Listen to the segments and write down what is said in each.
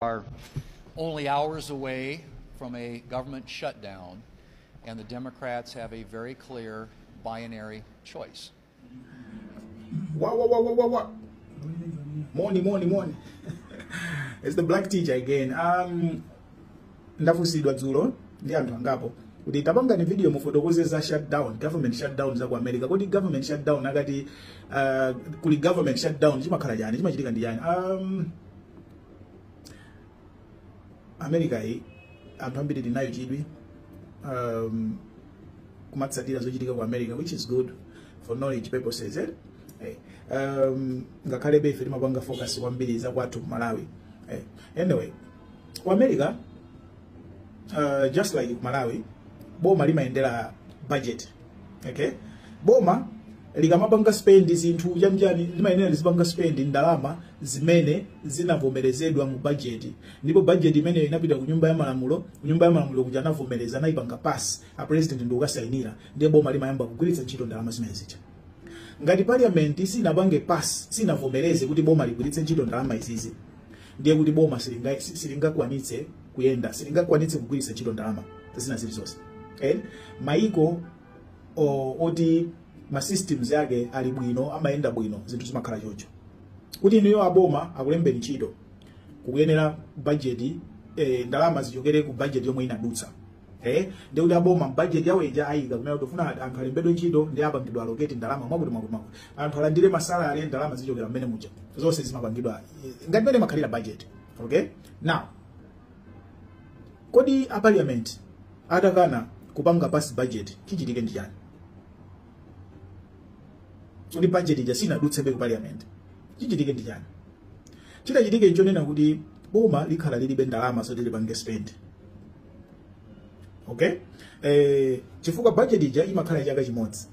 Are only hours away from a government shutdown, and the Democrats have a very clear binary choice. What? Morning. It's the black teacher again. Ndafusidwa dzulo ndi anthu angapo kuti tapanga ni video mufotokozeza shutdown, government shutdown za ku America. Kodi government shutdown akati kuli government shutdown chimakhala jani, chimachitika ndi jani? America hii anthu ambiri tinayo chidwi kumatsatira zochitika ku America, which is good for knowledge purposes. Ngakhale befe timapanga focus kwambiri za kwathu ku Malawi. Anyway, ku America just like Malawi, boma limaendera budget. Okay? Boma likamapanga spend zinthu janjani limayenera lizipanga spend ndalama zimene zinavomerezedwa mu budget. Ndipo budget imene inapita ku nyumba ya malamulo kuja navomereza naipanga pass a president ndo ukasayinira, ndiye boma limayamba kugwiritsa ntchito ndalama zimene zicha. Ngati parliament sinapange pass, sinavomereze kuti boma ligwiritse ntchito ndalama izizi, ndiye kuti boma silingakwanitse kuyenda, silingakwanitse kugwiritsa ntchito ndalama zina zilizonse. Maiko oti ma systems yake ali bwino amaenda bwino, zinthu zimakhala choncho. Kuti niyo aboma akulembe ntchito kuyenera budget ndalama zichokere ku budget yomwe inadutsa. Ndi kuti aboma budget yawo ija ayika kumene tofuna anthu alembedwe ntchito ndi apangidwa allocate ndalama mwakuti anthu alandire masala ali ndalama zichokera mmene muja. Zonse zimapangidwa ngati mmene makhalira budget. Okay? Now, kodi a parliament atakana kupanga pass budget chichitike ndi chani? Kuti budget ija sinadutse ku parliament, chichitike ndi chani? Chitachitike nchonena kuti boma likhala lilibe ndalama zoti lipange spend. Okay? Chifukwa budget ija imakhala chaka chimodzi.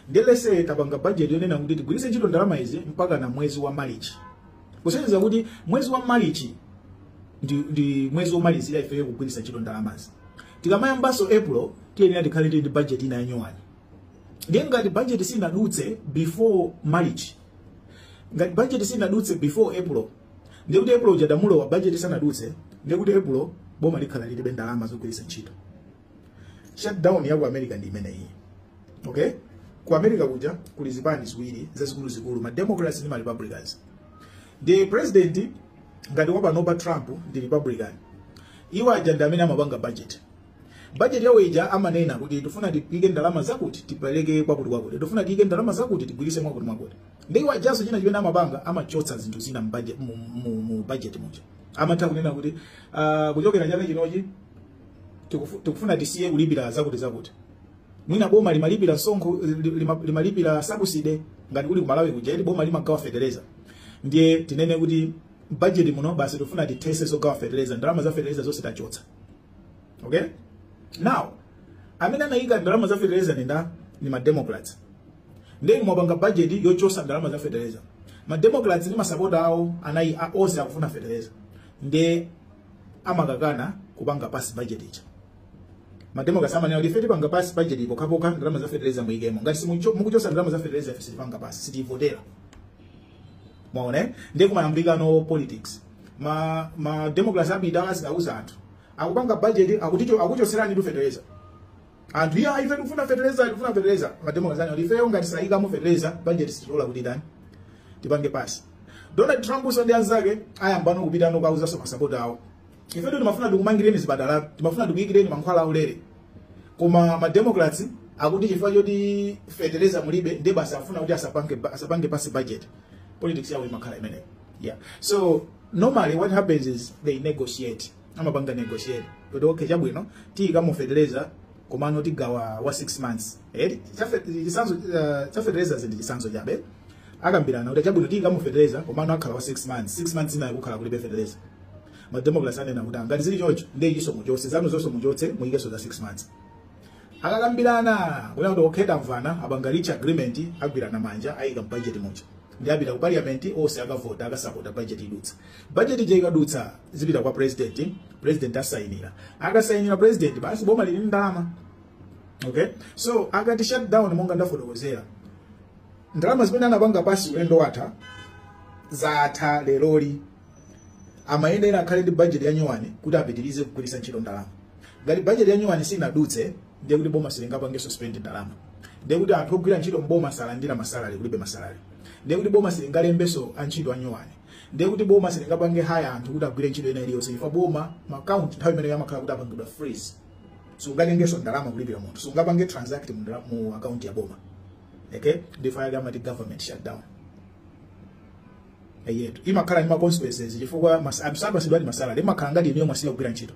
Ndelese tapanga budget yonena kuti tigwiritse ntchito ndalama izi mpaka na mwezi wa March. Kusenzeza kuti mwezi wa March ndi mwezi wa March ila ifeye kugwiritsa ntchito ndalamazi. Tikamayambaso April tiyenera tikhale ndi budget ina yanyowani. Ndiye ngati budget sinadutse before March, ngati budget sinadutse before April, ndiye kuti April jadamulo wa budget sanadutse, ndiye kuti April boma likhala lilibe ndalama zogwiritsa ntchito. Shutdown ya ku America ndi imene iyi. Okay? Ku America kuja kuli zipani ziwiri zazikulu ma Democrats ndi ma Republicans. The president ngati wapanopa Trump ndi Republican. Iwo ajanda amene amapanga budget. Budget yawo ija amanena kuti tufuna tipike ndalama zakuti tipeleke kwakuti. Tufuna tipike ndalama zakuti tigwiritse mwakuti. Ndiwo ajaso china chimene amapanga amachotsa zinthu zina mu budget muja. Amatha kunena kuti kuchokera chaka chinochi tikufuna tisiye kulipira zakuti. Mwina boma limalipira sonkho limalipira subsidy ngati kuli ku Malawi kuja ili boma limagawa fertilizer. Ndiye tinene kuti budget muno basi tufuna tithese zogawa fertilizer, ndalama za fertilizer zonse tachotsa. Okay? Now, amene anayika ndalama za fertilizer ni ma Democrats. Ndiye mwapanga budget yochosa ndalama za fertilizer. Ma Democrats ni masapota awo anayi onse akufuna fertilizer. Ndiye amakakana kupanga pass budget icha. Ma Democrats amanena kuti feti panga pass budget ipo kapoka ndalama za fertilizer muigemo. Ngati mukuchosa ndalama za fertilizer sitipanga pass, sitivotera. Mwaone? Ndiye kumayambika no politics. Ma Democrats abida azikauza anthu. Akupanga budget akuchoserani du fertilizer. Anthu ya ife tufuna fertilizer. Ma Democrats ali ife ngati saika mu fertilizer budget sitola kuti dani. Tipange pass. Donald Trump so ndi anzake ayambano kupita no kauza so masapota awo. Ife timafuna tikumangireni zibadala, timafuna tikuyikireni mankhwala aulere. Koma ma Democrats akuti chifukwa choti fertilizer mulibe ndiye basi afuna kuti asapange pass budget. Politics yawo imakhala imene. Yeah. So normally what happens is they negotiate. Amapanga negotiate. But okay chabwino tika mu fertilizer komano tigawa wa 6 months. Fertilizer ndi chisanzo chabe. Akambirana kuti chabwino tika mu fertilizer komano akhala wa 6 months. 6 months ina kukhala kulibe fertilizer. Ma Democrats anena kuti ngati zili choncho ndiye iso muchotse zanu zonse muchotse muike so za 6 months. Akakambirana kuna kuti okay tamvana abanga reach agreement agwirana manja ayika budget mucha. Ndi abita ku parliament ose akavota akasapota budget idutsa. Budget ije ikadutsa zipita kwa president asayinira. Akasayinira president basi boma lili ndalama. Okay? So akati shutdown monga ndafotokozera. Ndalama zimene anapanga pasi ulendo watha zatha leloli. amayenera akhale ndi budget ya nyuwani kuti apitirize kugwiritsa ntchito ndalama. Ngati budget ya nyuwani sinadutse ndiye kuti boma silingapange suspend ndalama. Ndiye kuti anthu ogwira ntchito mboma salandira masalari kulibe masalari. Ndiye kuti boma silingalembeso antchito a nyuwani. Ndiye kuti boma silingapange haya anthu kuti agwire ntchito ina iliyonse ifa boma ma account nthawi imene yamakhala kuti apangidwa freeze. So ungalengeso ndalama kulipira munthu. So ungapange transact mu account ya boma. Okay? Ndifa yagamati government shutdown. Yetu imakhala ni ma consequences chifukwa absaba sidwali masalari imakhala ngati niyo mwasiya kugwira ntchito.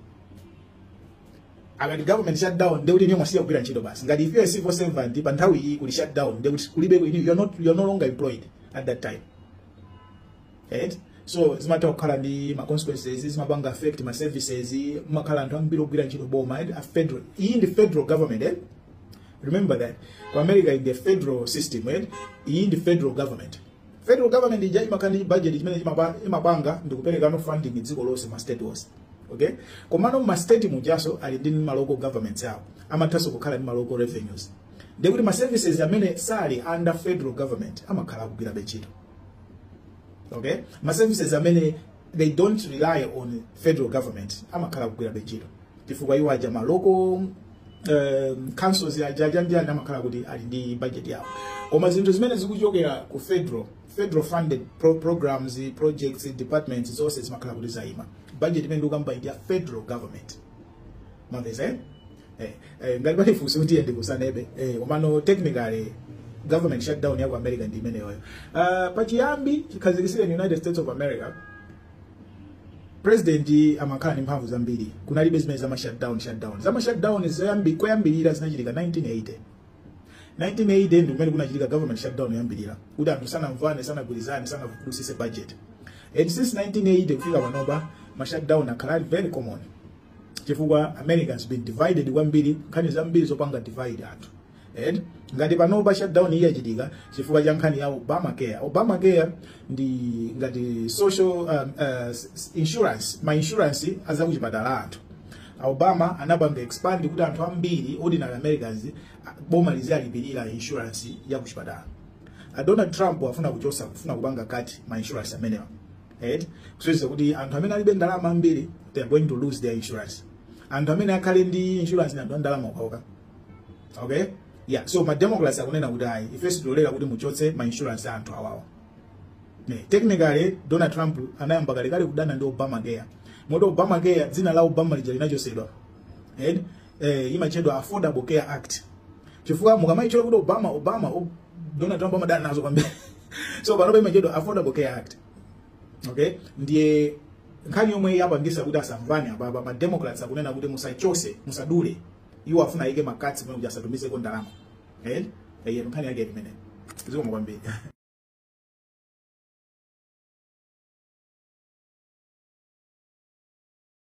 Akati government shutdown ndiye kuti niyo mwasiya kugwira ntchito basi. Ngati if you are civil servant pa nthawi iyi kuli shutdown ndiye kuti kulibe you're no longer employed at that time. Right? So zimata kukhala ndi ma consequences zimapanga affect ma services makhala anthu ambiri ogwira ntchito boma a federal in the federal government. Remember that for America in the federal system in the federal government. Federal government ija imakani budget imene imapanga ndikupereka no funding dziko lonse ma state wose. Okay? Komano ma state mujaso ali ndi ma local governments yawo. Amathaso kukhala ndi ma local revenues. Ndiye kuti ma services amene sali under federal government amakhala kugwira ntchito. Okay? Ma services amene they don't rely on federal government amakhala kugwira ntchito. Chifukwa iwo aja ma local councils ya jajanja amakhala kuti ali ndi budget yawo. Koma zinthu zimene zikuchokera ku federal funded programs, projects, departments, zose zimakhala kuti zaima. Budget imene ndikamba ndi ya federal government. Maveze? Ngati pali fuso kuti ndi kusanebe. Komano technically government shutdown ya ku America ndi imene yoyo. Pachiyambi chikhazikisire in United States of America. President amakhala ndi mphamvu zambiri. Kunalibe zimene zama shutdown. Zama shutdown koyambirira zinachitika 1980. 1980 ndio kumene kunachitika government shutdown yambirira. Kuti anthu sanamvane, sanagwirizane, sanadusise budget. And since 1980 kufika panopa ma shutdown akhala very common. Chifukwa Americans been divided kwambiri, nkhani zambiri zopanga divide anthu. And ngati panopa shutdown iyi yachitika chifukwa cha nkhani ya Obamacare. Obamacare ndi ngati social insurance, ma insurance azakuchipatala anthu. Obama anapanga expand kuti anthu ambiri ordinary Americans boma lizalipirira insurance ya kuchipatala. Donald Trump afuna kupanga kati ma insurance amenewa. Right? Kusenzera kuti anthu amene alibe ndalama ambiri they are going to lose their insurance. Anthu amene akhale ndi insurance na ndalama okauka. Okay? Yeah, so ma Democrats akunena kuti ayi ifesi dolera kuti muchotse ma insurance anthu awawo. Technically Donald Trump anayamba kale kudana ndi Obamacare. Moto Obamacare dzina la Obama lija linachosedwa. Imachedwa Affordable Care Act. Chifukwa mukamaichora kuti Obama Donald Trump amadana nazo kwambiri. So panopa imachedwa Affordable Care Act. Okay? Ndiye nkhani yomwe yapangisa kuti asamvane ababa ma Democrats akunena kuti musachose, musadule. Iwo afuna ike makatsi kuti asatumize ko ndalama. Nkhani yake imene. Ziko mkwambiri.